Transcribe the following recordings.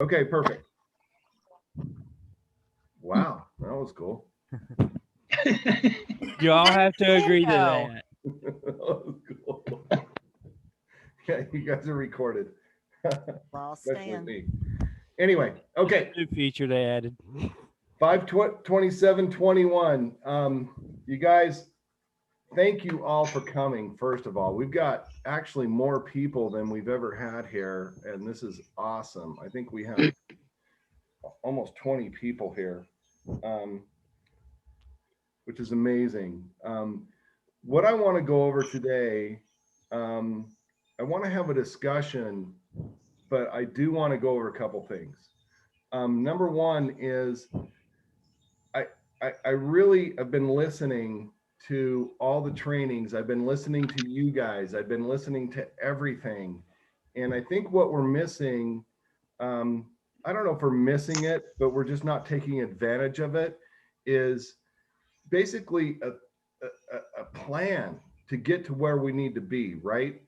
Okay, perfect. Wow, that was cool. You all have to agree to Bingo. that. That was cool. Yeah, you guys are recorded, Lost especially Stan. me. Anyway, okay, New feature they added. 5/27/21. You guys, thank you all for coming. First of all, we've got actually more people than we've ever had here, and this is awesome. I think we have almost 20 people here, um, which is amazing. What I want to go over today, um, I want to have a discussion, but I do want to go over a couple things. Number one is I, I really have been listening to all the trainings. I've been listening to you guys. I've been listening to everything. And I think what we're missing, um, I don't know if we're missing it, but we're just not taking advantage of it, is basically a plan to get to where we need to be, right?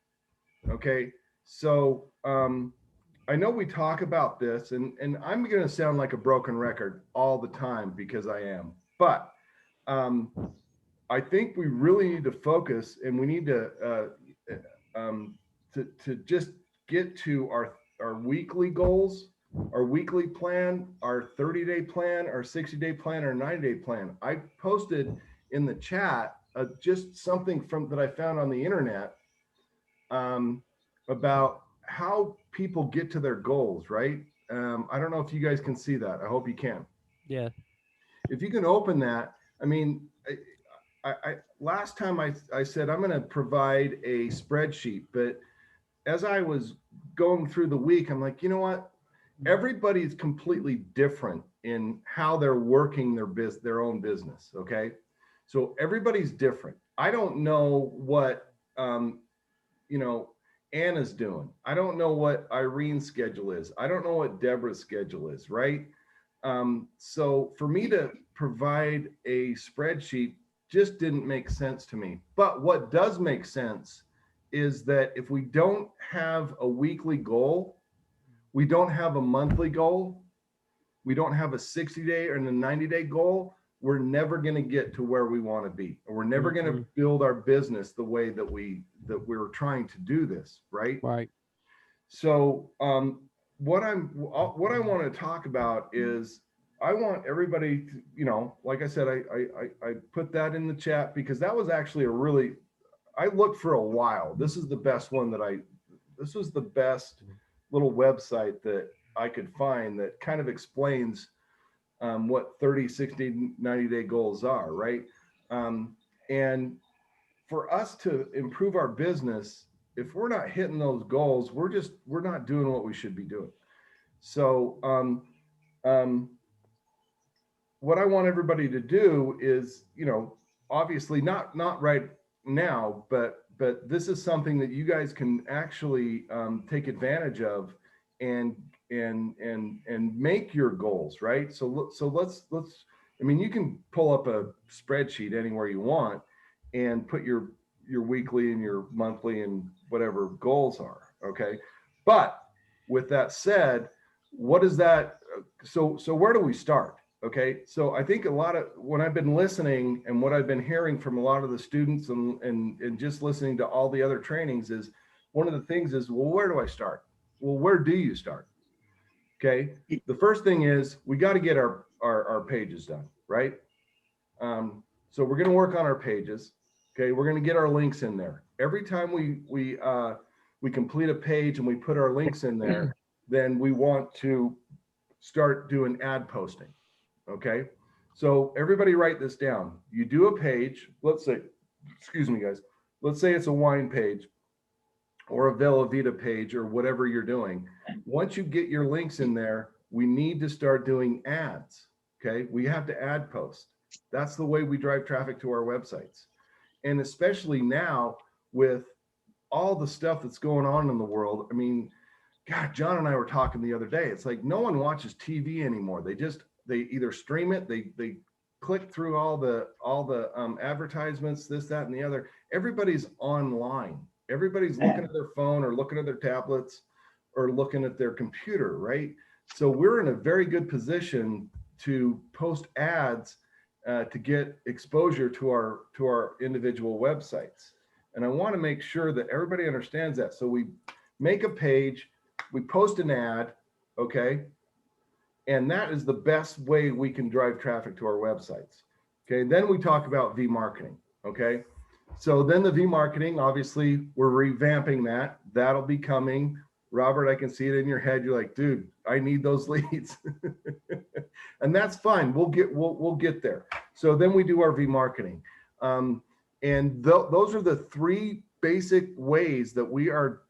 Okay. So I know we talk about this, and I'm going to sound like a broken record all the time because I am, but um, I think we really need to focus, and we need to just get to our weekly goals, our weekly plan, our 30-day plan, our 60-day plan, our 90-day plan. I posted in the chat just something from that I found on the internet, um, about how people get to their goals, right? I don't know if you guys can see that. I hope you can. Yeah. If you can open that, I mean, last time I said I'm going to provide a spreadsheet, but as I was going through the week, I'm like, you know what? Everybody's completely different in how they're working their own business. Okay, so everybody's different. I don't know what you know, Anna's doing. I don't know what Irene's schedule is. I don't know what Deborah's schedule is, right? So for me to provide a spreadsheet just didn't make sense to me. But what does make sense is that if we don't have a weekly goal, we don't have a monthly goal, we don't have a 60-day or a 90-day goal, we're never going to get to where we want to be. We're never going to build our business the way that we're trying to do this, right? Right. So what I want to talk about is I want everybody to, like I said, I put that in the chat because that was actually a really, I looked for a while. This is the best one this was the best little website that I could find that kind of explains what 30, 60, 90-day goals are, right? And for us to improve our business, if we're not hitting those goals, we're not doing what we should be doing. So um, what I want everybody to do is, obviously not right now, but this is something that you guys can actually take advantage of and make your goals, right? So let's. I mean, you can pull up a spreadsheet anywhere you want and put your weekly and your monthly and whatever goals are. Okay, but with that said, what is that? So where do we start? Okay, so I think a lot of when I've been listening and what I've been hearing from a lot of the students and just listening to all the other trainings is one of the things is, well, where do I start? Well, where do you start? Okay, the first thing is we got to get our pages done, right? So we're going to work on our pages. Okay, we're going to get our links in there. Every time we complete a page and we put our links in there, then we want to start doing ad posting. Okay, so everybody write this down. You do a page. Let's say, excuse me, guys. Let's say it's a wine page or a Vela Vita page or whatever you're doing. Once you get your links in there, we need to start doing ads. Okay, we have to ad post. That's the way we drive traffic to our websites. And especially now with all the stuff that's going on in the world. I mean, God, John and I were talking the other day. It's like no one watches TV anymore. They either stream it, they click through all the advertisements, this, that, and the other. Everybody's online. Everybody's looking at their phone or looking at their tablets or looking at their computer, right? So we're in a very good position to post ads to get exposure to our individual websites. And I want to make sure that everybody understands that. So we make a page, we post an ad, okay? And that is the best way we can drive traffic to our websites. Okay, then we talk about V marketing. Okay, so then the V marketing, obviously, we're revamping that. That'll be coming. Robert, I can see it in your head. You're like, dude, I need those leads, and that's fine. We'll get there. So then we do our V marketing, and those are the three basic ways that we are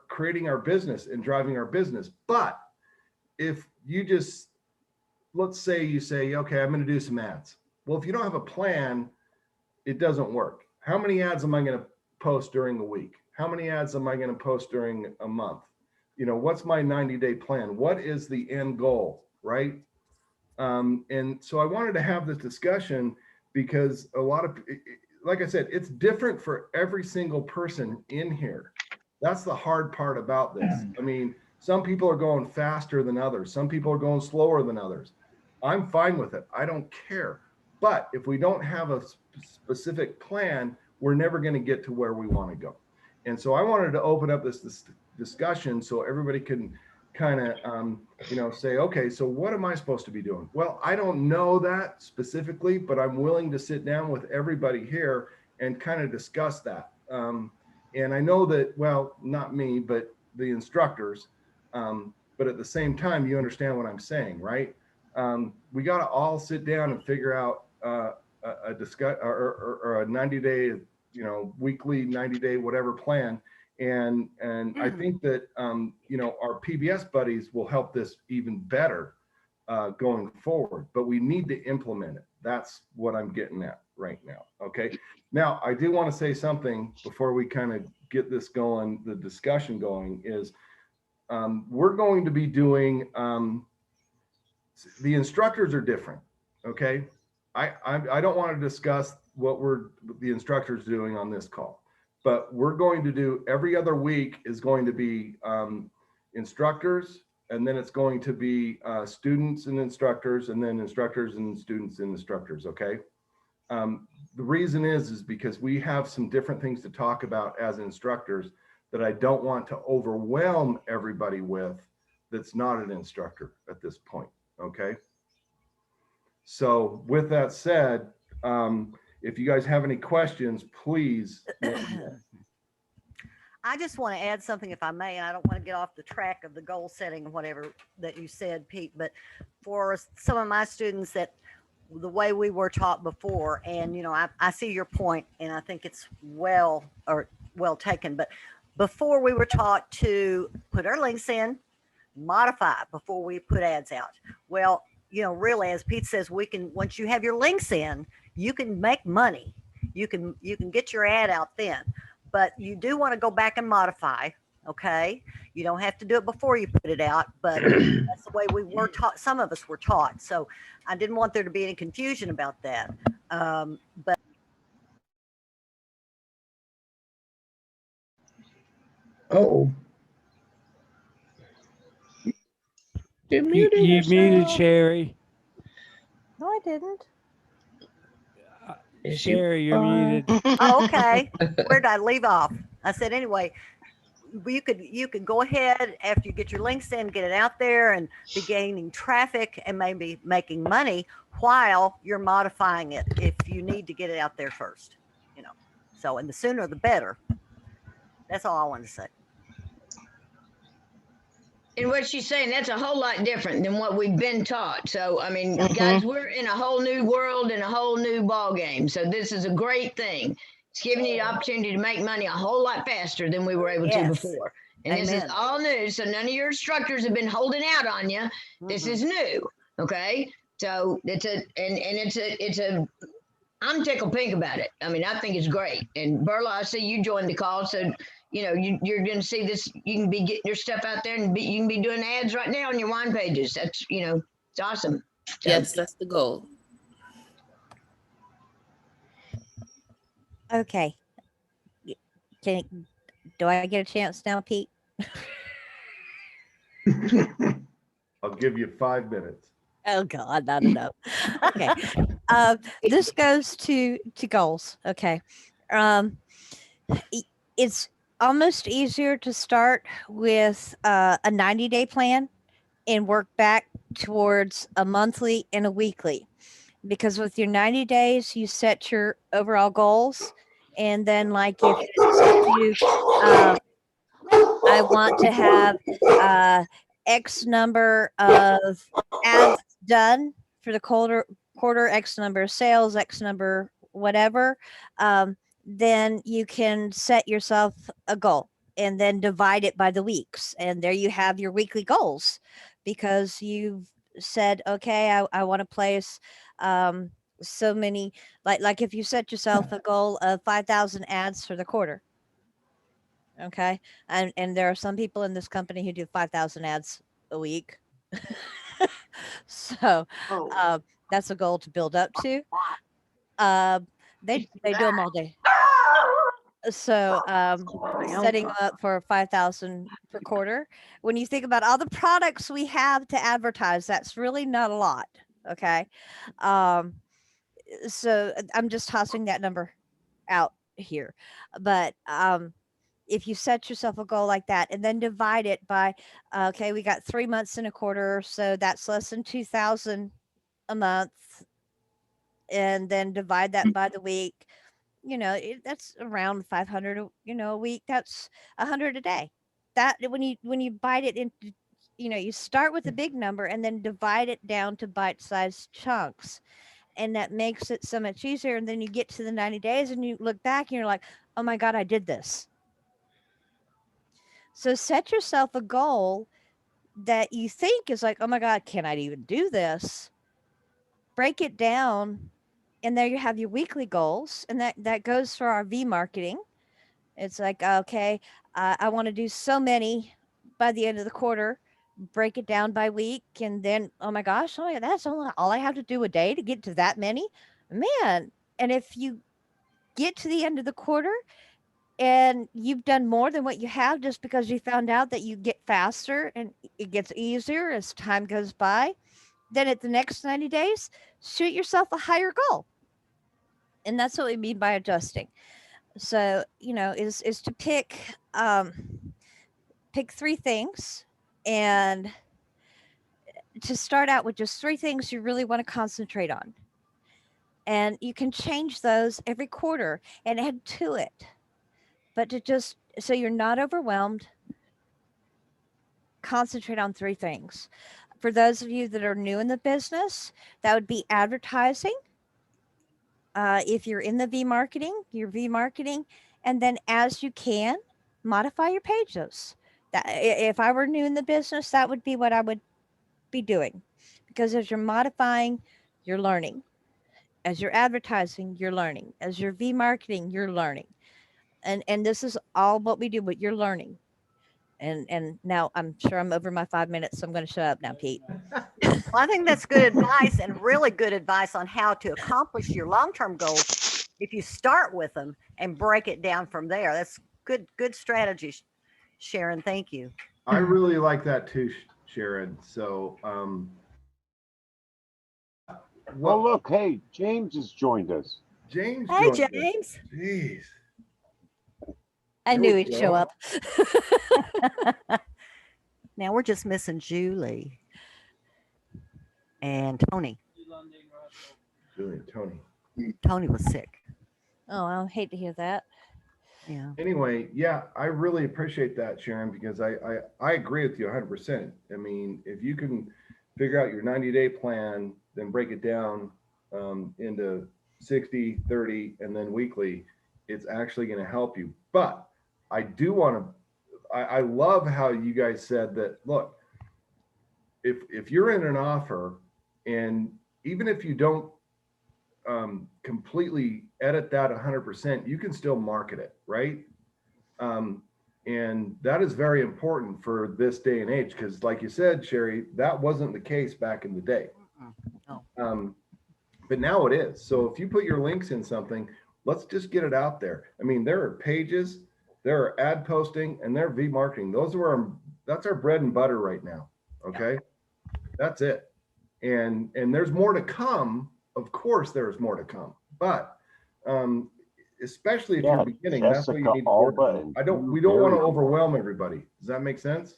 creating our business and driving our business. But if you just, let's say you say, okay, I'm going to do some ads. Well, if you don't have a plan, it doesn't work. How many ads am I going to post during the week? How many ads am I going to post during a month? You know, what's my 90-day plan? What is the end goal, right? And so I wanted to have this discussion because a lot of, like I said, it's different for every single person in here. That's the hard part about this. I mean, some people are going faster than others. Some people are going slower than others. I'm fine with it. I don't care. But if we don't have a specific plan, we're never going to get to where we want to go. And so I wanted to open up this discussion so everybody can kind of, say, okay, so what am I supposed to be doing? Well, I don't know that specifically, but I'm willing to sit down with everybody here and kind of discuss that. And I know that, well, not me, but the instructors, but at the same time, you understand what I'm saying, right? We got to all sit down and figure out a discuss or a 90-day, weekly 90-day, whatever plan. And I think that, our PBS buddies will help this even better going forward, but we need to implement it. That's what I'm getting at right now. Okay. Now, I do want to say something before we kind of get this going, the discussion going is, we're going to be doing, the instructors are different. Okay. I don't want to discuss what the instructors doing on this call, but we're going to do every other week is going to be instructors, and then it's going to be students and instructors, and then instructors and students and instructors. Okay. The reason is because we have some different things to talk about as instructors that I don't want to overwhelm everybody with that's not an instructor at this point. Okay. So with that said, if you guys have any questions, please. I just want to add something, if I may, and I don't want to get off the track of the goal setting and whatever that you said, Pete, but for some of my students that the way we were taught before, and I see your point, and I think it's well taken, but before we were taught to put our links in, modify before we put ads out. Well, really, as Pete says, once you have your links in, you can make money. You can get your ad out then, but you do want to go back and modify. Okay. You don't have to do it before you put it out, but that's the way we were taught. Some of us were taught. So I didn't want there to be any confusion about that. But Oh. You're You muting muted yourself. Sherry. no, I didn't. Is she Sherry, you're fine? muted. Oh, okay. Where did I leave off? I said, anyway, you could go ahead after you get your links in, get it out there and be gaining traffic and maybe making money while you're modifying it if you need to get it out there first, So, and the sooner the better. That's all I wanted to say. And what she's saying, that's a whole lot different than what we've been taught. So, I mean, guys, we're in a whole new world and a whole new ball game. So this is a great thing. It's giving you the opportunity to make money a whole lot faster than we were able to before. And this is all new. So none of your instructors have been holding out on you. This is new. Okay. So I'm tickled pink about it. I mean, I think it's great. And Berla, I see you joined the call. So, you're going to see this. You can be getting your stuff out there and you can be doing ads right now on your wine pages. That's, it's awesome. So, Yes, that's the goal. Okay. Do I get a chance now, Pete? I'll give you 5 minutes. Oh God, not enough. Okay. This goes to goals. Okay. Um, it's almost easier to start with a 90-day plan and work back towards a monthly and a weekly. Because with your 90 days, you set your overall goals. And then, like, if you, I want to have X number of ads done for the quarter, X number of sales, X number, whatever, then you can set yourself a goal and then divide it by the weeks. And there you have your weekly goals because you've said, okay, I want to place so many, like if you set yourself a goal of 5,000 ads for the quarter. Okay. And there are some people in this company who do 5,000 ads a week. So that's a goal to build up to. They do them all day. So setting up for 5,000 per quarter. When you think about all the products we have to advertise, that's really not a lot. Okay. So I'm just tossing that number out here. But if you set yourself a goal like that and then divide it by, okay, we got 3 months in a quarter, so that's less than 2,000 a month, and then divide that by the week, that's around 500, a week. That's 100 a day. That when you bite it into, you start with a big number and then divide it down to bite-sized chunks. And that makes it so much easier. And then you get to the 90 days and you look back and you're like, oh my God, I did this. So set yourself a goal that you think is like, oh my God, can I even do this? Break it down. And there you have your weekly goals. And that goes for our V marketing. It's like, okay, I want to do so many by the end of the quarter. Break it down by week. And then, oh my gosh, that's all I have to do a day to get to that many. Man. And if you get to the end of the quarter and you've done more than what you have just because you found out that you get faster and it gets easier as time goes by, then at the next 90 days, shoot yourself a higher goal. And that's what we mean by adjusting. So, is to pick 3 things and to start out with just 3 things you really want to concentrate on. And you can change those every quarter and add to it. But to just, so you're not overwhelmed, concentrate on 3 things. For those of you that are new in the business, that would be advertising. If you're in the V marketing, your V marketing, and then as you can, modify your pages. If I were new in the business, that would be what I would be doing. Because as you're modifying, you're learning. As you're advertising, you're learning. As you're V marketing, you're learning. And this is all what we do, but you're learning. And now I'm sure I'm over my 5 minutes, so I'm going to shut up now, Pete. Well, I think that's good advice and really good advice on how to accomplish your long-term goals if you start with them and break it down from there. That's good strategy, Sharon. Thank you. I really like that too, Sharon. So, Well, look, hey, James has joined us. James. Hey, joined us. James. Jeez. I There knew we he'd show go. up. Now we're just missing Julie and Tony. Julie and Tony. Tony was sick. Oh, I hate to hear that. Yeah. Anyway, yeah, I really appreciate that, Sharon, because I agree with you 100%. I mean, if you can figure out your 90-day plan, then break it down into 60, 30, and then weekly, it's actually going to help you. But I do want to, I love how you guys said that, look, if you're in an offer and even if you don't completely edit that 100%, you can still market it, right? And that is very important for this day and age, because like you said, Sherry, that wasn't the case back in the day. No. But now it is. So if you put your links in something, let's just get it out there. I mean, there are pages, there are ad posting, and there are V marketing. Those are that's our bread and butter right now. Okay. That's it. And there's more to come. Of course, there's more to come, but, especially if Yeah, you're beginning, that's what you Jessica need to work Alba on. and We don't want to Drew overwhelm everybody. Does that make sense?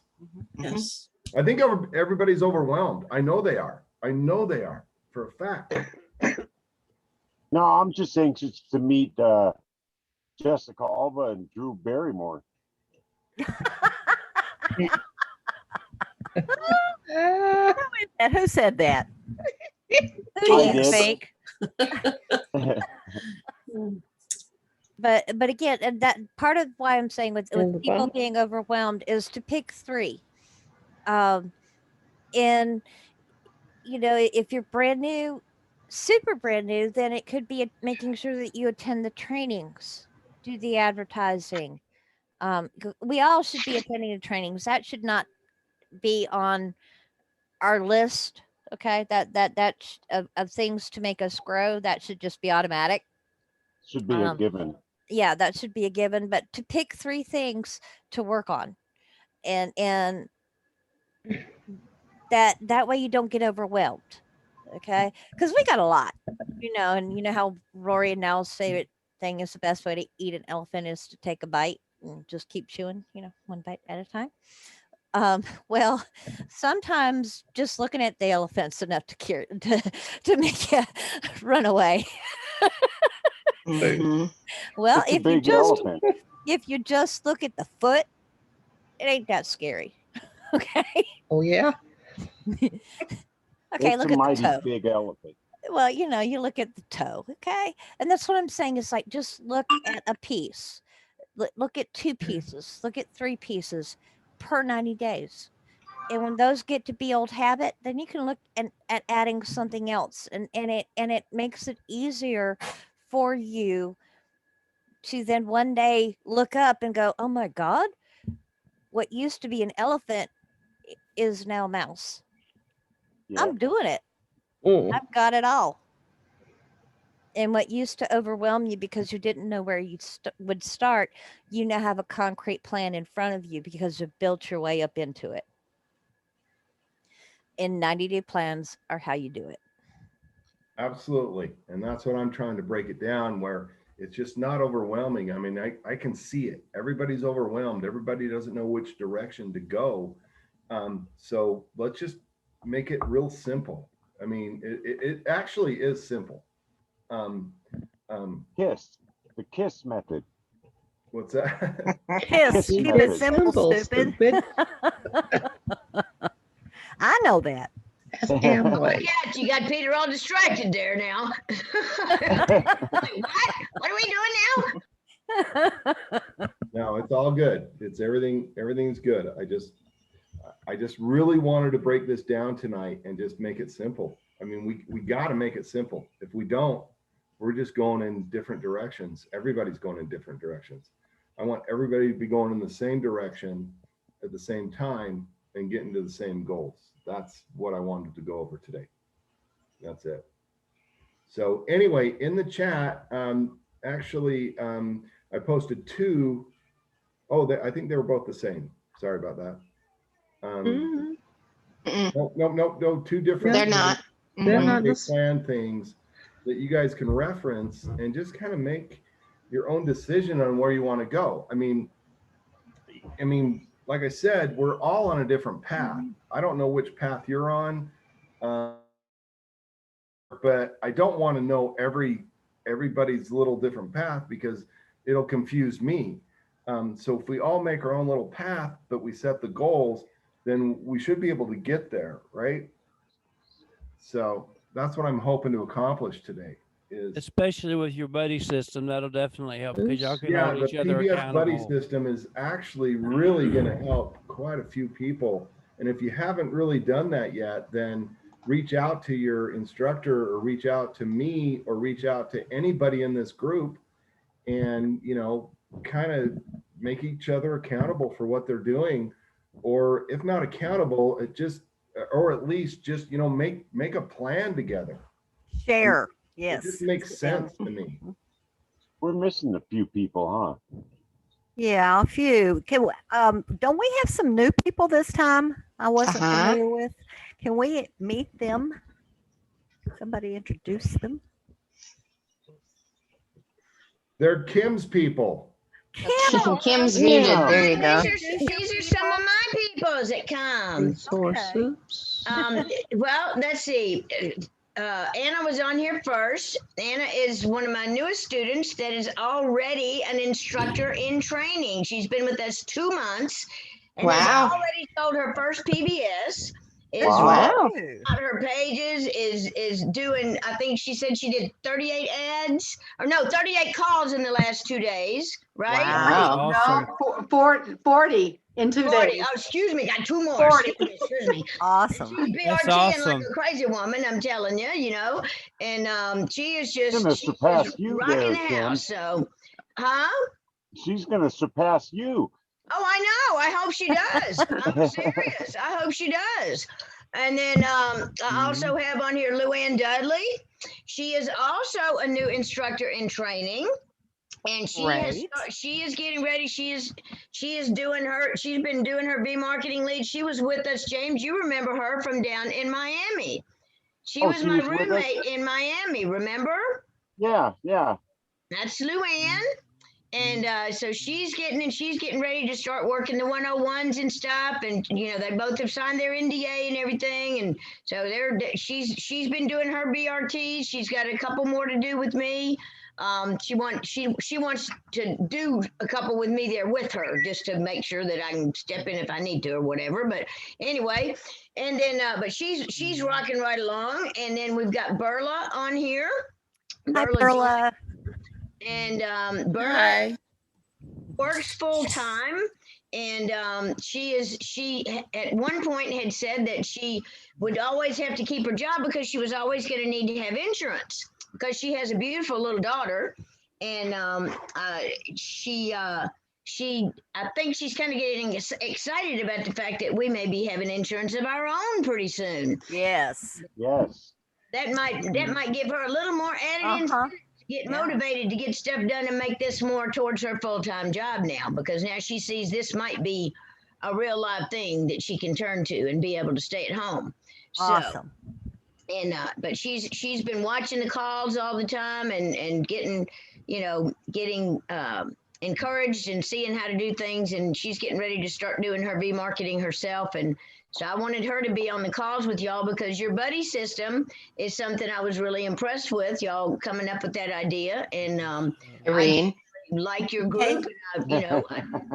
Yes. I think everybody's overwhelmed. I know they are. I know they are for a fact. No, I'm just anxious to meet Jessica Alba and Drew Barrymore. And who said that? Who do I you did. think? But again, and that part of why I'm saying with And the people bump. being overwhelmed is to pick three. And if you're brand new, super brand new, then it could be making sure that you attend the trainings, do the advertising. We all should be attending the trainings. That should not be on our list. Okay, of things to make us grow, that should just be automatic. Should be a Um, given. yeah, that should be a given. But to pick three things to work on, and that way you don't get overwhelmed. Okay, because we got a lot, and you know how Rory and Nell's favorite thing is the best way to eat an elephant is to take a bite and just keep chewing, one bite at a time. Well, sometimes just looking at the elephant's enough to make you run away. Mhm. Well, It's a big elephant. if you just look at the foot, it ain't that scary. Okay. Oh, yeah. Okay, It's look a at the mighty toe. big elephant. Well, you look at the toe, okay? And that's what I'm saying is like just look at a piece. Look at two pieces, look at three pieces per 90 days. And when those get to be old habit, then you can look at adding something else, and it makes it easier for you to then one day look up and go, oh my God, what used to be an elephant is now a mouse. Yeah. I'm doing it. Mm. I've got it all. And what used to overwhelm you because you didn't know where you would start, you now have a concrete plan in front of you because you've built your way up into it. And 90-day plans are how you do it. Absolutely. And that's what I'm trying to break it down, where it's just not overwhelming. I mean, I can see it. Everybody's overwhelmed. Everybody doesn't know which direction to go. So let's just make it real simple. I mean, it actually is simple. The KISS method. What's that? Kiss, Keep keep it it simple, stupid. I know that. That's Amway. Yeah, you got Peter all distracted there now. Like, what? What are we doing now? No, it's all good. It's everything's good. I just really wanted to break this down tonight and just make it simple. I mean, we got to make it simple. If we don't, we're just going in different directions. Everybody's going in different directions. I want everybody to be going in the same direction at the same time and getting to the same goals. That's what I wanted to go over today. That's it. So anyway, in the chat, actually, I posted two. Oh, I think they were both the same. Sorry about that. Mhm. No, two different. They're not. They're not the plan things that you guys can reference and just kind of make your own decision on where you want to go. I mean, like I said, we're all on a different path. I don't know which path you're on, but I don't want to know everybody's little different path because it'll confuse me. So if we all make our own little path, but we set the goals, then we should be able to get there, right? So that's what I'm hoping to accomplish today. Is Especially with your buddy system, that'll definitely help because y'all can yeah, hold the each other PBS buddy accountable. system is actually really going to help quite a few people. And if you haven't really done that yet, then reach out to your instructor or reach out to me or reach out to anybody in this group and, kind of make each other accountable for what they're doing. Or if not accountable, or at least just, make a plan together. Share. It Yes. just makes sense to me. We're missing a few people, huh? Yeah, a few. Don't we have some new people this time? I wasn't Uh-huh. familiar with. Can we meet them? Somebody introduce them. They're Kim's people. Kim, Kim's Yeah. muted. There you go. These are some of my peoples that come. Resources. Well, let's see. Anna was on here first. Anna is one of my newest students that is already an instructor in training. She's been with us 2 months and has Wow. already sold her first PBS. Is Wow. on her pages, is doing, I think she said she did 38 ads, or no, 38 calls in the last 2 days, right? Wow. Awesome. No, 40 in 2 40. days. Oh, excuse me, got 2 more. 40. Excuse me. Awesome. She's That's BRTing awesome. like a crazy woman, I'm telling you, you know. And she is just Gonna she's surpass just you rocking there, the Kim. house. So, huh? She's gonna surpass you. Oh, I know. I hope she does. I'm serious. I hope she does. And then I also have on here Luann Dudley. She is also a new instructor in training. And she is getting ready. She is doing her, she's been doing her B marketing lead. She was with us, James. You remember her from down in Miami. She Oh, was she my was with us? roommate in Miami, remember? Yeah. That's Luann. And so she's getting ready to start working the 101s and stuff. And you know, they both have signed their NDA and everything. And so she's been doing her BRTs. She's got a couple more to do with me. She wants to do a couple with me there with her, just to make sure that I can step in if I need to or whatever. But anyway, and then but she's rocking right along. And then we've got Berla on here. Hi, Perla. And Berla Hi. works full time. And she at one point had said that she would always have to keep her job because she was always going to need to have insurance, because she has a beautiful little daughter. And I think she's kind of getting excited about the fact that we may be having insurance of our own pretty soon. Yes. That might give her a little more added incentive to get motivated to get stuff done and make this more towards her full-time job now, because now she sees this might be a real live thing that she can turn to and be able to stay at home. Awesome. And but she's been watching the calls all the time and getting encouraged and seeing how to do things, and she's getting ready to start doing her V marketing herself. And so I wanted her to be on the calls with y'all, because your buddy system is something I was really impressed with, y'all coming up with that idea. And Irene. I like your group. And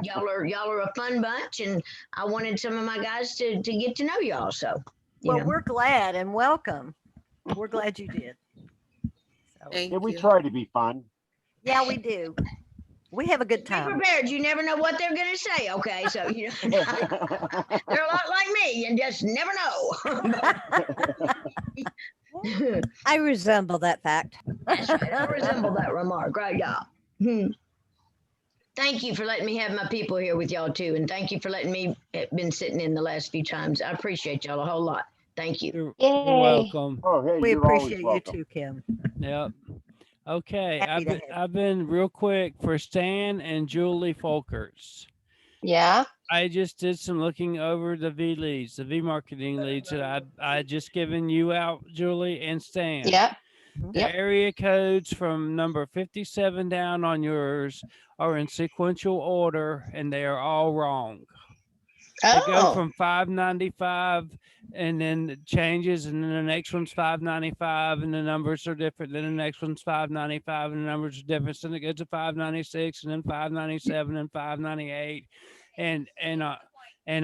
y'all are a fun bunch, and I wanted some of my guys to get to know y'all. So Well, we're glad and welcome. We're glad you did. So, Yeah, we try to be fun. yeah, we do. We have a good be time. prepared. You never know what they're going to say. Okay, so they're a lot like me. You just never know. I resemble that fact. That's right. I resemble that remark, right, y'all? Thank you for letting me have my people here with y'all too, and thank you for letting me been sitting in the last few times. I appreciate y'all a whole lot. Thank you. You're welcome. Oh, hey, We you're always appreciate you welcome. too, Kim. Yep. Okay. Happy to have you. I've been real quick for Stan and Julie Folkers. Yeah. I just did some looking over the V leads, the V marketing leads that I just given you out, Julie and Stan. Yep. The Yep. area codes from number 57 down on yours are in sequential order, and they are all wrong. They go Oh. from 595 and then it changes, and then the next one's 595 and the numbers are different. Then the next one's 595 and the numbers are different. Then it goes to 596 and then 597 and 598. And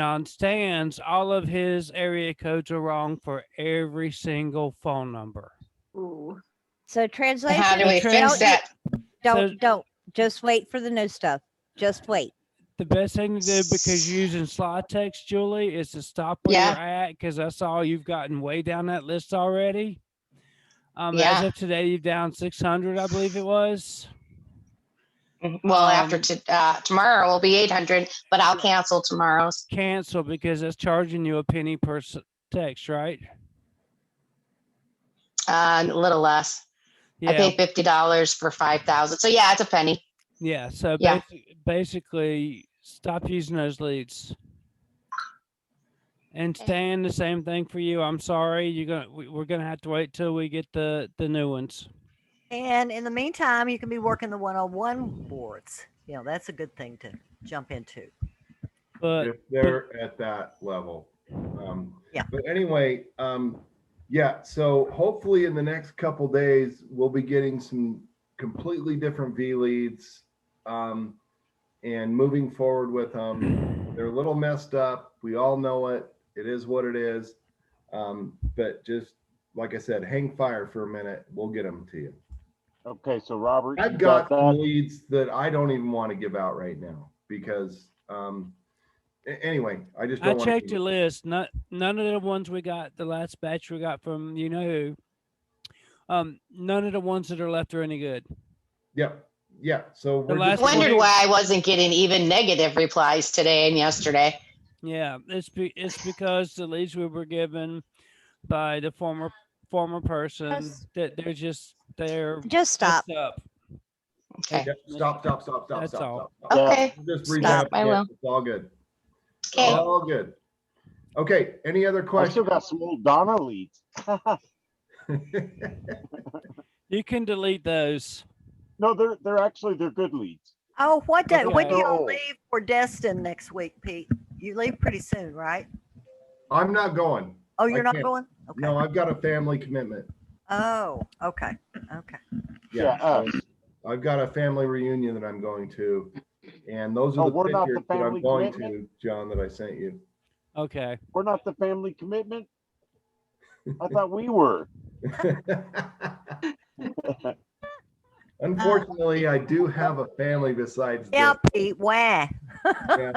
on Stan's, all of his area codes are wrong for every single phone number. Ooh. So translation. How do we Don't fix that? Don't just wait for the new stuff. Just wait. The best thing to do, because you're using slide text, Julie, is to stop where Yeah. you're at, because I saw you've gotten way down that list already. As Yeah. of today, you've down 600, I believe it was. Well, after tomorrow will be 800, but I'll cancel tomorrow's. Cancel, because it's charging you a penny per text, right? A little less. I Yeah. pay $50 for 5,000. So yeah, it's a penny. Yeah. So Yeah. basically, stop using those leads. And Okay. Stan, the same thing for you. I'm sorry. We're gonna have to wait till we get the new ones. And in the meantime, you can be working the one-on-one boards. You know, that's a good thing to jump into. But If they're at that level. Yeah. But anyway, yeah, so hopefully in the next couple days, we'll be getting some completely different V leads, and moving forward with them. They're a little messed up. We all know it. It is what it is. But just like I said, hang fire for a minute. We'll get them to you. Okay, so Robert, you I've got got some that? leads that I don't even want to give out right now because, anyway, I just I don't want checked to. your list. None of the ones we got, the last batch we got from you know who. None of the ones that are left are any good. Yep. Yeah. So The we're last just one- Wondered why I wasn't getting even negative replies today and yesterday. Yeah, it's because the leads we were given by the former person Yes. that they're Just stop. messed up. Okay. Yep, stop. That's all. Stop. Okay. Just Stop. revamp I it. will. It's all good. Okay. All good. Okay. Any other I still questions? got some old Donna leads. You can delete those. No, they're actually good leads. Oh, what day? When do Okay. y'all Oh. leave for Destin next week, Pete? You leave pretty soon, right? I'm not going. Oh, you're I not can't. going? Okay. No, I've got a family commitment. Oh, okay. Okay. Yeah, So us. I've got a family reunion that I'm going to, and those are Oh, the we're not the pictures that I'm family going commitment? to, John, that I sent you. Okay. We're not the family commitment. I thought we were. Unfortunately, I do have a family besides Yeah, this. Pete, wah. Yeah,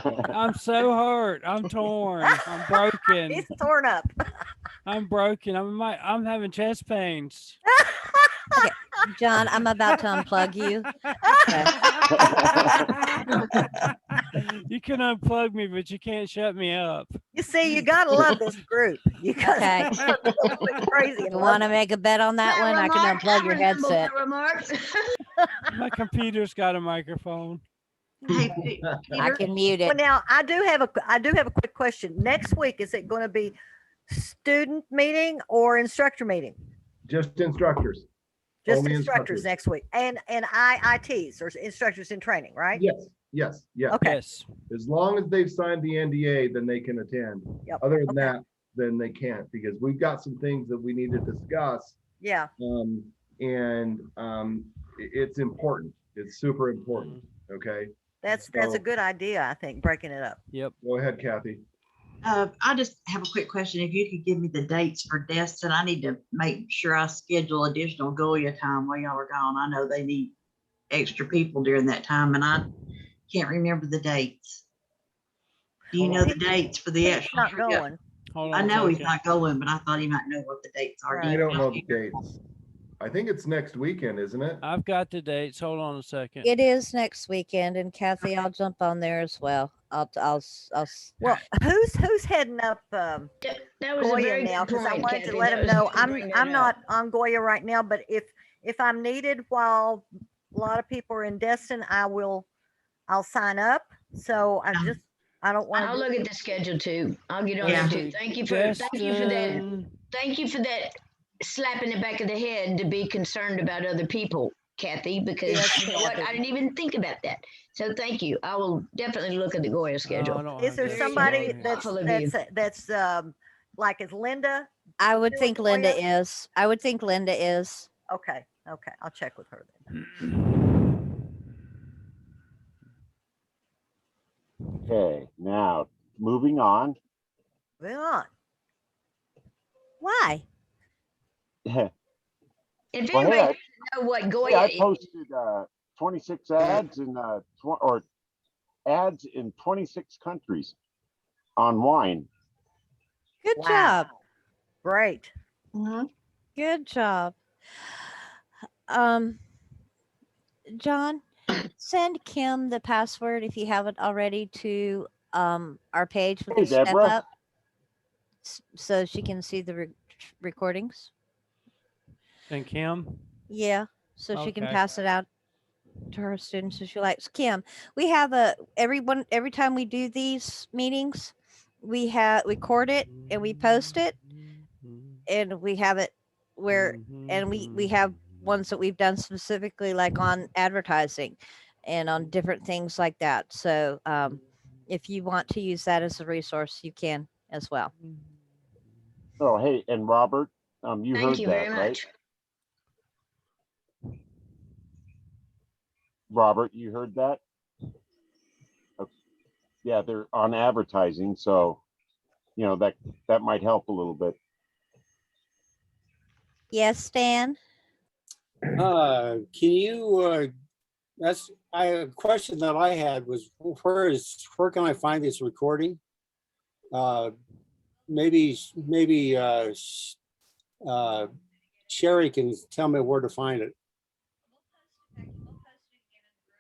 well, I'm so hurt. I'm torn. I'm broken. He's torn up. I'm broken. I'm having chest pains. John, I'm about to unplug you. You can unplug me, but you can't shut me up. You see, you gotta love this group. You Okay. gotta go crazy and You love want to make a bet on that one? I can unplug your headset. Remarks. My computer's got a microphone. Hey, I Peter, can mute Well, it. now I do have a quick question. Next week, is it going to be student meeting or instructor meeting? just instructors. Just Only instructors instructors. next week, and IITs or instructors in training, right? Yes. Okay. Yes. As long as they've signed the NDA, then they can attend. Yep. Other than Okay. that, then they can't, because we've got some things that we need to discuss. Yeah. It's important. It's super important. Okay, That's So- a good idea. I think breaking it up. Yep. go ahead, Kathy. I just have a quick question. If you could give me the dates for Destin, I need to make sure I schedule additional Goya time while y'all are gone. I know they need extra people during that time and I can't remember the dates. Do you know the dates for the He's actual? not trip? going. Hold I on. know a he's second. not going, but I thought he might know what the dates are. Right. We don't know the dates. I think it's next weekend, isn't it? I've got the dates. Hold on a second. It is next weekend, and Kathy, I'll jump on there as well. I'll Well, who's heading up That was a Goya very now? good Because I point, wanted Kathy. to let That him was know good to bring that I'm up. not on Goya right now, but if I'm needed while a lot of people are in Destin, I'll sign up. So I don't want I'll to. look at the schedule too. I'll get on Yeah. it too. Thank you for that. Justin, Thank you for that slap in the back of the head to be concerned about other people, Kathy, because Yes, you know what? Kathy. I didn't even think about that. So thank you. I will definitely look at the Goya I schedule. don't Is have there Justin somebody on here. that's like is Linda? I would Still think Linda Goya? is. I would think Linda is. Okay. I'll check with her then. Okay, now moving on. Moving on. Why? If Well, anybody hey, doesn't know what Goya I is, posted 26 ads in ads in 26 countries on wine. Good Wow. job. Great. Good job. John, send Kim the password if you haven't already to our page with Hey, the step Deborah. up so she can see the recordings. And Kim. Yeah, so she can Okay. pass it out. to her students if she likes. Kim, we have every time we do these meetings, we record it and we post it, and we have it where, and we have ones that we've done specifically like on advertising and on different things like that. So if you want to use that as a resource, you can as well. Oh, hey, and Robert, you Thank heard you that, very right? much. Robert, you heard that? Okay. Yeah, they're on advertising, so you know that might help a little bit. Yes, Stan? Can you, a question that I had was, where can I find this recording? Maybe Sherry can tell me where to find it.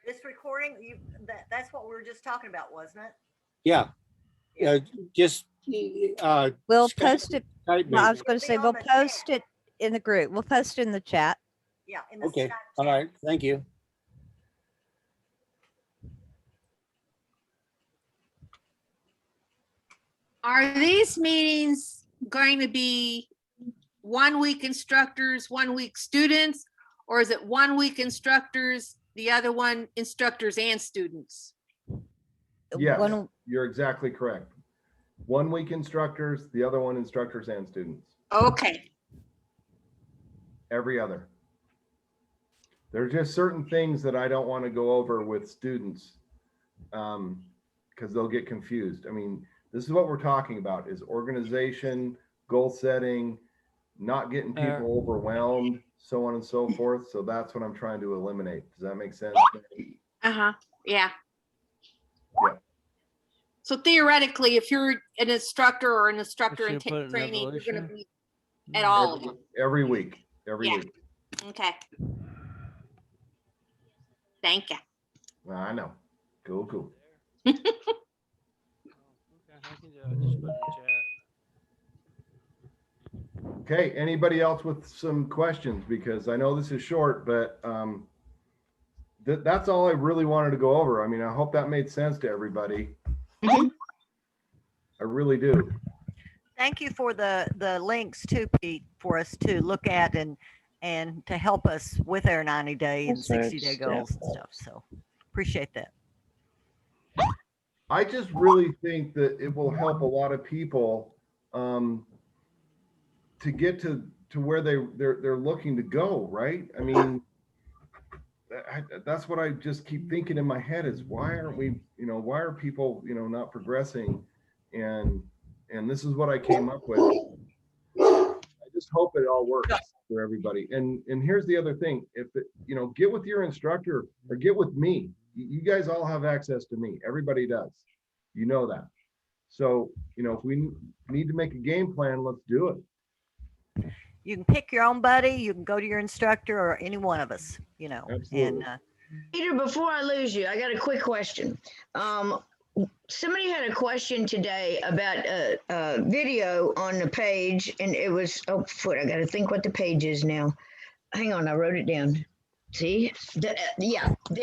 This recording, that's what we were just talking about, wasn't it? Yeah. Just. We'll post it. Type Well, I me. was going to say, It'll we'll be on the post chat. it in the group. We'll post it in the chat. Yeah. In the Okay, Skype all chat. right, thank you. Are these meetings going to be 1 week instructors, 1 week students? Or is it 1 week instructors, the other one instructors and students? Yes, One- you're exactly correct. 1 week instructors, the other one instructors and students, Okay, every other. There's just certain things that I don't want to go over with students because they'll get confused. I mean, this is what we're talking about is organization, goal setting, not getting people overwhelmed, so on and so forth. So that's what I'm trying to eliminate. Does that make sense? yeah. Yeah. So theoretically, if you're an instructor or an instructor in Should put it in training, you're evolution. gonna be at all of them. Every week, every Yeah. week. Okay. Thank you. I know. Cool. Okay, I can do it. Just put it in the chat. Okay, anybody else with some questions? Because I know this is short, but that's all I really wanted to go over. I mean, I hope that made sense to everybody. Mhm. I really do. Thank you for the links too, Pete, for us to look at and to help us with our 90-day and 60-day goals and stuff. So appreciate that. I just really think that it will help a lot of people to get to where they're looking to go, right? I mean, that's what I just keep thinking in my head is why aren't we, why are people, not progressing? And this is what I came up with. I just hope it all works for everybody. And here's the other thing. If it, get with your instructor or get with me. You guys all have access to me. Everybody does. You know that. So, if we need to make a game plan, let's do it. You can pick your own buddy. You can go to your instructor or any one of us, Absolutely. and Peter, before I lose you, I got a quick question. Somebody had a question today about a video on the page, and it was, I got to think what the page is now. Hang on, I wrote it down. See, the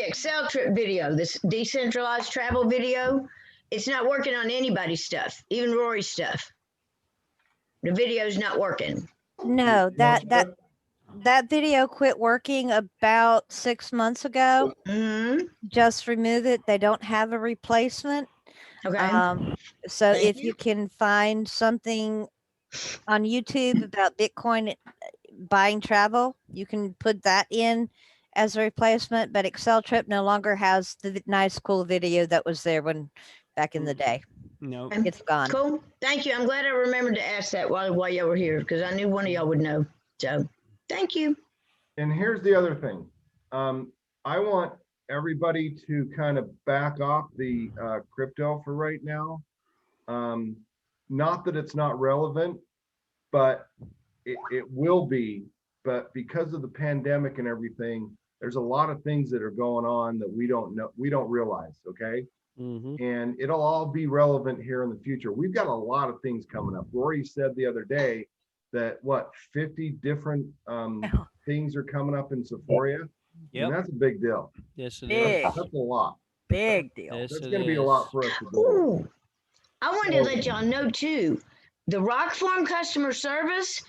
Excel trip video, this decentralized travel video, it's not working on anybody's stuff, even Rory's stuff. The video's not working. No, that video quit working about 6 months ago. Mm-hmm. Just remove it. They don't have a replacement. Okay. So Thank if you can find something on YouTube about Bitcoin buying travel, you can put that in as a replacement. But Excel Trip no longer has the nice, cool video that was there back in the day. Nope. It's gone. Cool. Thank you. I'm glad I remembered to ask that while y'all were here because I knew one of y'all would know. So thank you. And here's the other thing. I want everybody to kind of back off the crypto for right now. Not that it's not relevant, but it will be. But because of the pandemic and everything, there's a lot of things that are going on that we don't know, we don't realize, okay? And it'll all be relevant here in the future. We've got a lot of things coming up. Rory said the other day that 50 different things are coming up in Sephora. And Yep. that's a big deal. Yes, it Big. is. That's a lot. Big deal. Yes, That's it gonna be a is. lot for us to do. Ooh, I wanted to So- let y'all know too, the Rock Farm customer service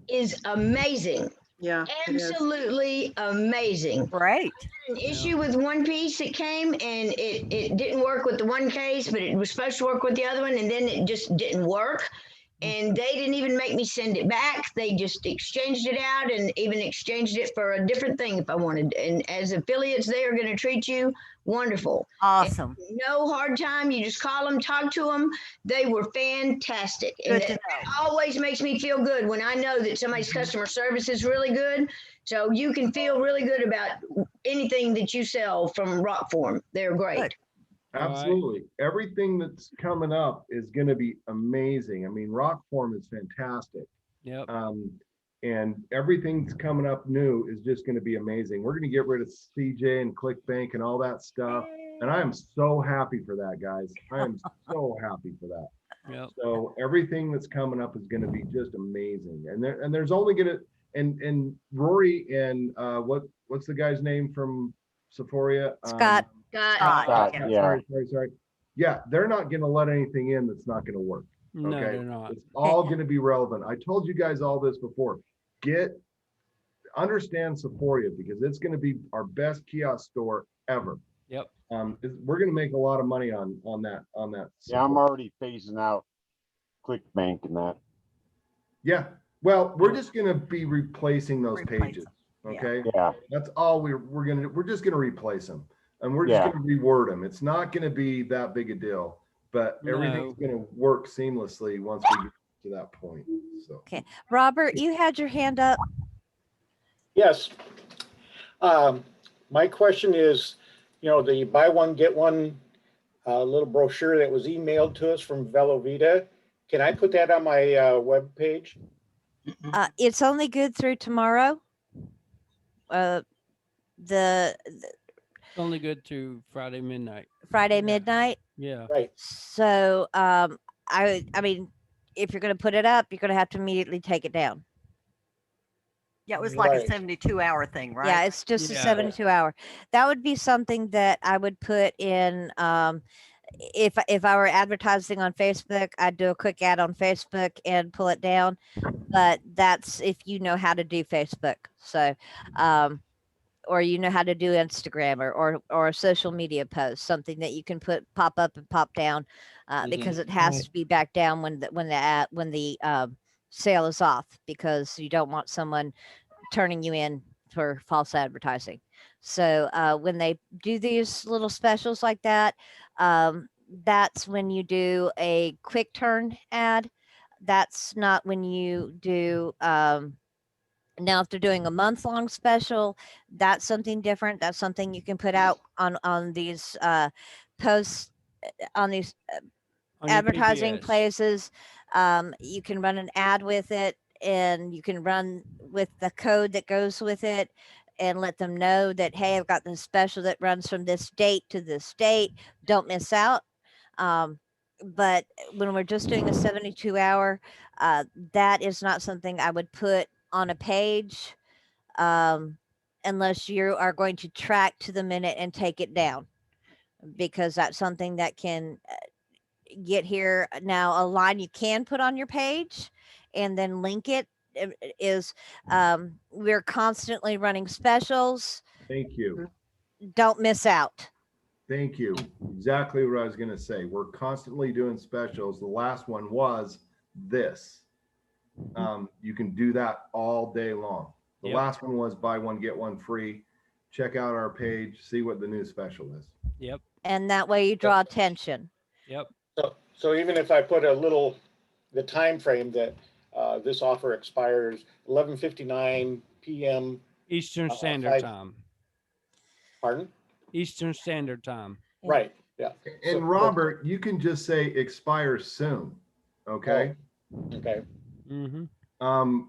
is amazing. Yeah. it is. Absolutely amazing. Great. An issue with one piece that came and it didn't work with the one case, but it was supposed to work with the other one, and then it just didn't work. And they didn't even make me send it back. They just exchanged it out and even exchanged it for a different thing if I wanted. And as affiliates, they are going to treat you wonderful. Awesome. No hard time. You just call them, talk to them. They were fantastic. And Good to that know. always makes me feel good when I know that somebody's customer service is really good. So you can feel really good about anything that you sell from Rockform. They're great. Good. All right. Absolutely. Everything that's coming up is gonna be amazing. I mean, Rock Form is fantastic. Yep. And everything's coming up new is just gonna be amazing. We're gonna get rid of CJ and ClickBank and all that stuff. And I am so happy for that, guys. I am so happy for that. Yep. So everything that's coming up is gonna be just amazing. And there's only gonna, and Rory and, what's the guy's name from Sephora? Scott. Scott. Scott, Yeah. yeah. Sorry. Yeah, they're not gonna let anything in that's not gonna work. No, Okay. they're not. It's all gonna be relevant. I told you guys all this before. Understand Sephora because it's gonna be our best kiosk store ever. Yep. We're gonna make a lot of money on that. Yeah, I'm Sephora. already phasing out ClickBank and that. Yeah, well, we're just gonna be replacing those Replace pages, them. Yeah. okay? Yeah, That's all we're just gonna replace them. And we're just Yeah. gonna reword them. It's not gonna be that big a deal, but everything's gonna work seamlessly once we get to that point, so. Robert, you had your hand up. Yes. My question is, the buy one, get one little brochure that was emailed to us from Velovita. Can I put that on my webpage? It's only good through tomorrow. The Only good through Friday midnight. Friday midnight. Yeah. Right. So I mean, if you're going to put it up, you're going to have to immediately take it down. Yeah, it was like a Right. 72-hour thing, right? Yeah, it's just a Yeah. 72-hour. That would be something that I would put in. If I were advertising on Facebook, I'd do a quick ad on Facebook and pull it down. But that's if you know how to do Facebook. So, or you know how to do Instagram or a social media post, something that you can pop up and pop down, because it has to be back down when the sale is off, because you don't want someone turning you in for false advertising. So when they do these little specials like that, that's when you do a quick turn ad. That's not when you do now if they're doing a month-long special, that's something different. That's something you can put out on these posts, on these On your advertising PBS. places. You can run an ad with it, and you can run with the code that goes with it, and let them know that, hey, I've got this special that runs from this date to this date. Don't miss out. But when we're just doing a 72-hour, that is not something I would put on a page, unless you are going to track to the minute and take it down, because that's something that can get here. Now, a line you can put on your page and then link it is, we're constantly running specials. Thank you. Don't miss out. Thank you. Exactly what I was gonna say. We're constantly doing specials. The last one was this. You can do that all day long. The Yep. last one was buy one, get one free. Check out our page, see what the new special is. Yep. And that way you draw attention. Yep. So even if I put the time frame that this offer expires 11:59 p.m. Eastern Standard 5 Time. Pardon? Eastern Standard Time. Yeah. Right, yeah. So- And Robert, you can just say expires soon, okay? Okay, Mm-hmm.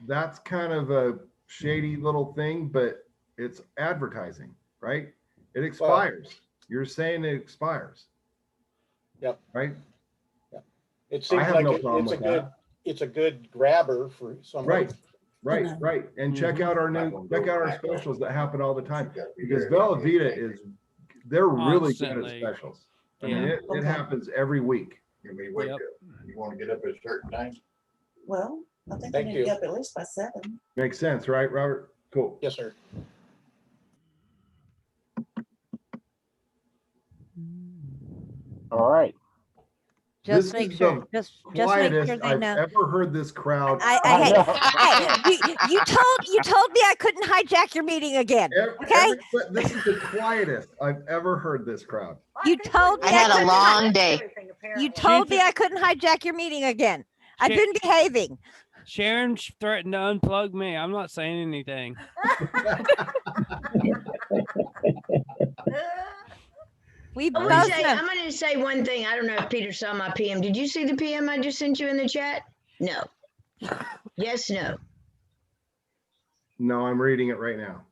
That's kind of a shady little thing, but it's advertising, right? It expires. You're saying it expires. Yep. Right? it seems have like no problem it's a with good, that. it's a good grabber for somebody. Right. Right, right. And check out our check out our specials that happen all the time, because Bella Vita they're really good at Constantly. specials. I mean, Yeah. it happens every week. You may wake Yep. up, you wanna get up at a certain time? Well, I think Thank we need to you. get up at least by 7. Makes sense, right, Robert? Cool. Yes, sir. All right. Just This make is sure, the just make Quietest sure they I've know. ever heard this crowd. You told me I couldn't hijack your meeting again. Okay. This is the quietest I've ever heard this crowd. You told me I had a couldn't long day. You told me I couldn't hijack your meeting again. I've Shit. been behaving. Sharon threatened to unplug me. I'm not saying anything. We I'm both gonna say, know. I'm gonna say one thing. I don't know if Peter saw my PM. Did you see the PM I just sent you in the chat? No. Yes, no. No, I'm reading it right now.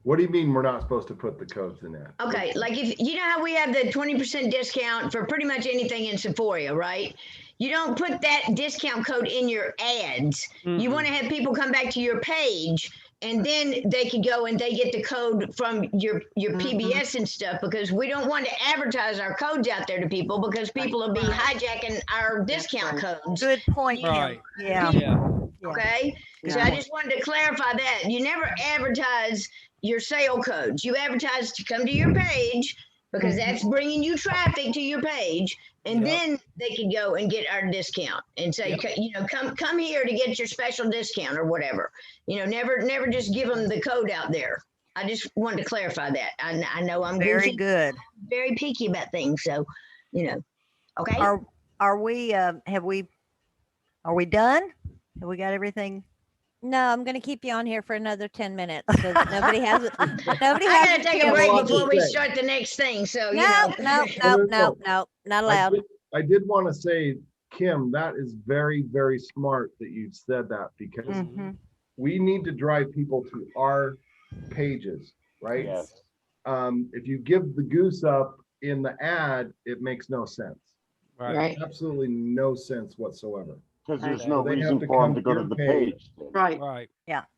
What do you mean we're not supposed to put the codes in there? Okay, like if you know how we have the 20% discount for pretty much anything in Sephora, right? You don't put that discount code in your ads. You want to have people come back to your page, and then they could go and they get the code from your PBS and stuff, because we don't want to advertise our codes out there to people, because people will be hijacking our discount codes. Good point, Kim. Right. Yeah. Yeah. Okay, so I just wanted to clarify that. You never advertise your sale codes. You advertise to come to your page, because that's bringing you traffic to your page, and Yep. then they can go and get our discount and say, you know, come here to get your special discount or whatever. You know, never just give them the code out there. I just wanted to clarify that. I know I'm Very goofy, good. very picky about things, so you know. Okay. Are we done? Have we got everything? No, I'm going to keep you on here for another 10 minutes so that nobody has it. Nobody I has gotta a take a chance break to before eat. we start the next thing. So you No, know. no, not allowed. I did want to say, Kim, that is very, very smart that you said that, because Mhm. we need to drive people to our pages, right? Yes. If you give the goose up in the ad, it makes no sense. Right. Absolutely no sense whatsoever Because there's Right. no They have reason to for them come to to go to your the page. page. Right. Right.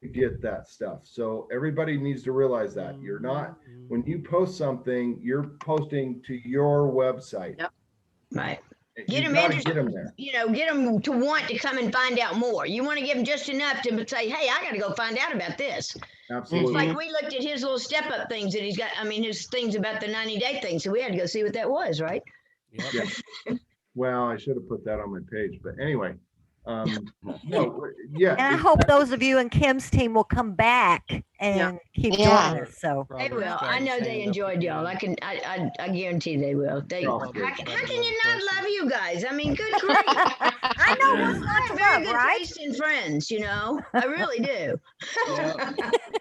to get that stuff. So everybody needs to realize that you're not, when you post something, you're posting to your website. Yep. Right. You Get 'em gotta interested. Get them there. You know, get them to want to come and find out more. You want to give them just enough to say, hey, I got to go find out about this. Absolutely. It's like we looked at his little step up things that he's got. I mean, his things about the 90-day thing. So we had to go see what that was, right? Yep. Yeah. Well, I should have put that on my page, but anyway. No, yeah. And I hope those of you in Kim's team will come back and keep Yeah. joining us. So They Robert's will. I trying to know they stand up enjoyed for y'all. Kim. I guarantee they will. They, Oh, how, good. how can you not love you guys? I mean, good grief. I know what's I not have to very love, good right? taste in friends, you know. I really do.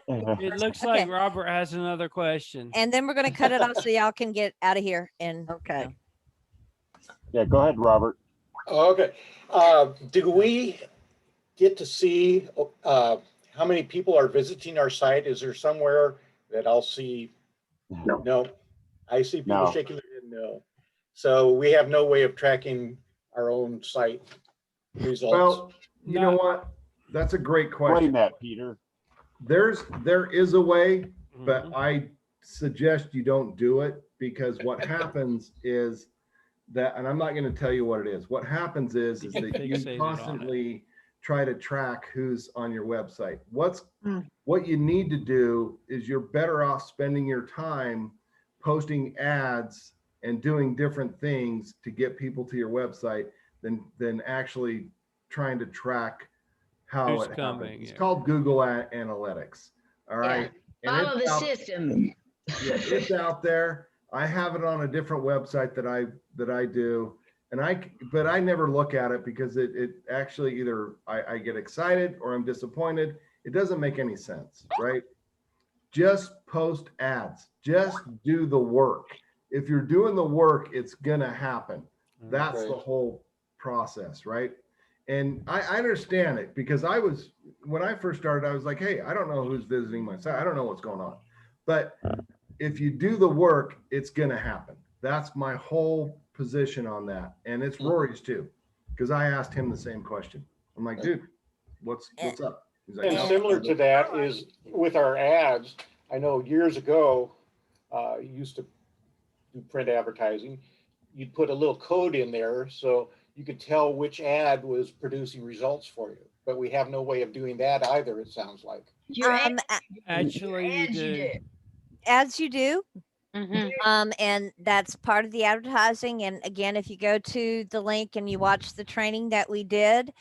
It looks like Robert has another question. And then we're going to cut it off so y'all can get out of here. And Okay. Yeah, go ahead, Robert. Okay. Do we get to see how many people are visiting our site? Is there somewhere that I'll see? No. I see people No. shaking their head no. So we have no way of tracking our own site results. Well, you know what? That's a great Explain question. that, Peter. There is a way, but Mhm. I suggest you don't do it, because what happens is that, and I'm not going to tell you what it is. What happens is that you Fixated on it. constantly try to track who's on your website. Mm. What you need to do is you're better off spending your time posting ads and doing different things to get people to your website than actually trying to track how Who's it coming, happens. It's yeah. called Google Analytics. All right. And Follow it's the out- system. yeah, it's out there. I have it on a different website that I do, but I never look at it, because it actually either I get excited or I'm disappointed. It doesn't make any sense, right? Just post ads. Just do the work. If you're doing the work, it's gonna happen. That's the Right. whole process, right? And I understand it, because when I first started, I was like, hey, I don't know who's visiting my site. I don't know what's going on. But if you do the work, it's going to happen. That's my whole position on that. And it's Rory's too. Because I asked him the same question. I'm like, dude, what's up? He's like, And "No, similar to that is with our ads, I know years ago, you used to do print advertising. You'd put a little code in there so you could tell which ad was producing results for you. But we have no way of doing that either, it sounds like. Your ad- Actually, you ads do. As you do. Mhm. And that's part of the advertising. And again, if you go to the link and you watch the training that we did,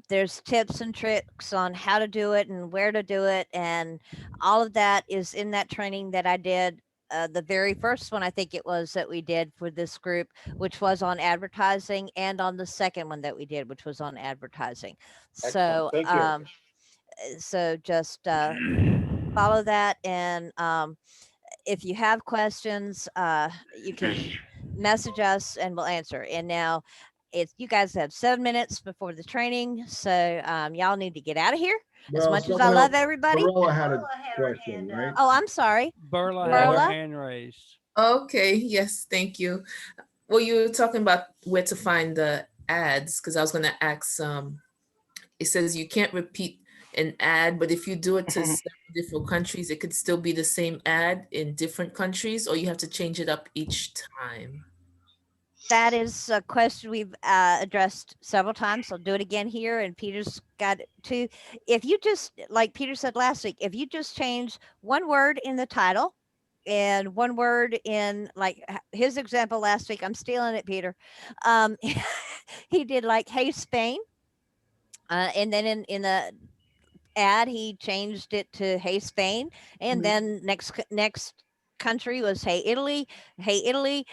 there's tips and tricks on how to do it and where to do it. And all of that is in that training that I did. The very first one, I think it was that we did for this group, which was on advertising, and on the second one that we did, which was on advertising. So, Excellent. Thank you. so just follow that. And if you have questions, you can message us and we'll answer. And now you guys have 7 minutes before the training. So y'all need to get out of here. As Well, much as I someone love else- everybody. Barella had a question, right? Oh, I'm sorry. Berla had her Berla? hand raised. Okay, yes, thank you. Well, you were talking about where to find the ads, because I was going to ask, it says you can't repeat an ad, but if you do it to several different countries, it could still be the same ad in different countries, or you have to change it up each time. That is a question we've addressed several times. I'll do it again here. And Peter's got it too. If you just, like Peter said last week, if you just change one word in the title and one word in, like his example last week, I'm stealing it, Peter. He did like, hey, Spain. And then in the ad, he changed it to hey, Spain. And then next country was hey, Italy. Hey, Italy.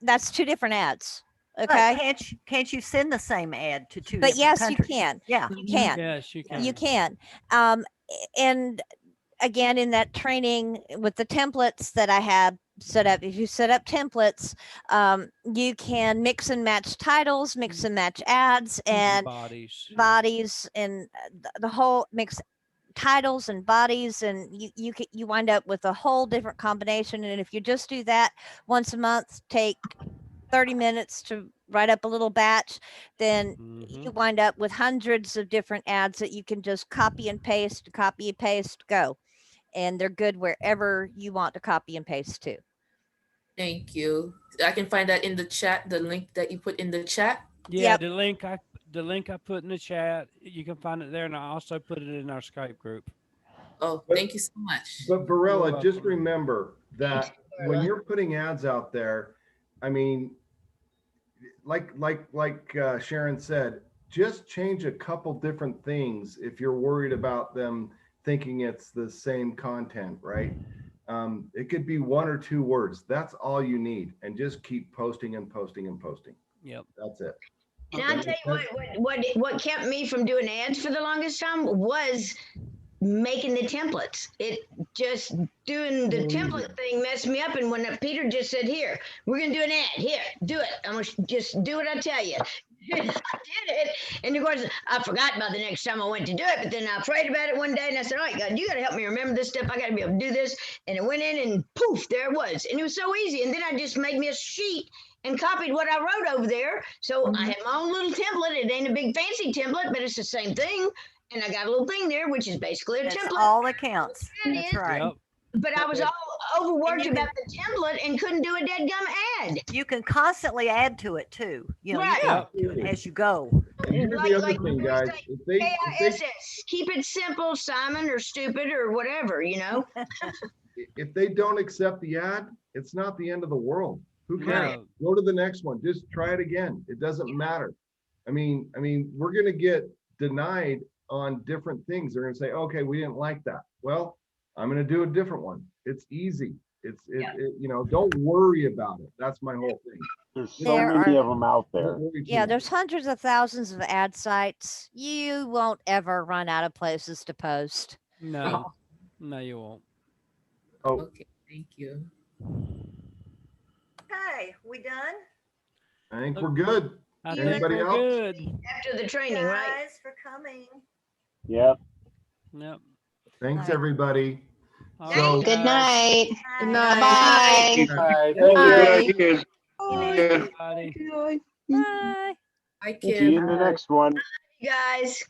That's two different ads. Okay. But can't you send the same ad to two? But different yes, countries? you can. Yeah. You can. Yes, you can. You can. And again, in that training with the templates that I have set up, if you set up templates, you can mix and match titles, mix and match ads, and bodies, and the whole mix titles and bodies, and you wind up with a whole different combination. And if you just do that once a month, take 30 minutes to write up a little batch, then you wind up with hundreds of different ads that you can just copy and paste, go. And they're good wherever you want to copy and paste to. Thank you. I can find that in the chat, the link that you put in the chat. Yeah, Yep. the link I put in the chat, you can find it there, and I also put it in our Skype group. Oh, thank you so much. But Barella, You're just welcome. remember that when you're putting ads out there, I mean, like Sharon said, just change a couple different things if you're worried about them thinking it's the same content, right? It could be one or two words. That's all you need, and just keep posting and posting and posting. Yep. That's it. And I'll tell you what kept me from doing ads for the longest time was making the templates. It just doing the template thing messed me up. And when Peter just said, here, we're going to do an ad. Here, do it. I'm going to just do what I tell you. I did it. And of course, I forgot about the next time I went to do it. But then I prayed about it one day and I said, all right, God, you got to help me remember this stuff. I got to be able to do this. And it went in and poof, there it was. And it was so easy. And then I just made me a sheet and copied what I wrote over there. So I have my own little template. It ain't a big fancy template, but it's the same thing. And I got a little thing there, which is basically a That's template. all that counts. That That's is. right. Yep. But I was all overworked you about the template and couldn't do a dead gum ad. You can constantly add to it too. You know, Right. you can as you go. And here's the other thing, guys. If they, KISS, keep it simple, Simon, or stupid, or whatever, you know? if they don't accept the ad, it's not the end of the world. Who cares? No. Go to the next one. Just try it again. It doesn't matter. I mean, we're gonna get denied on different things. They're gonna say, okay, we didn't like that. Well, I'm gonna do a different one. It's easy. It, you know, don't worry about it. That's my whole thing. There's so There many are- of them out there. Don't worry too Yeah, much. there's hundreds of thousands of ad sites. You won't ever run out of places to post. No, no, you won't. Oh, Okay, thank you. Okay, we done? I think we're good. I think Anybody we're else? good. After the training, right? Guys for coming. Yep. Yep. Thanks, everybody. All So- right, Good guys. night. Good Bye-bye. All right, Bye. thank you. Everybody. Bye. I See you in can. the next one. You guys.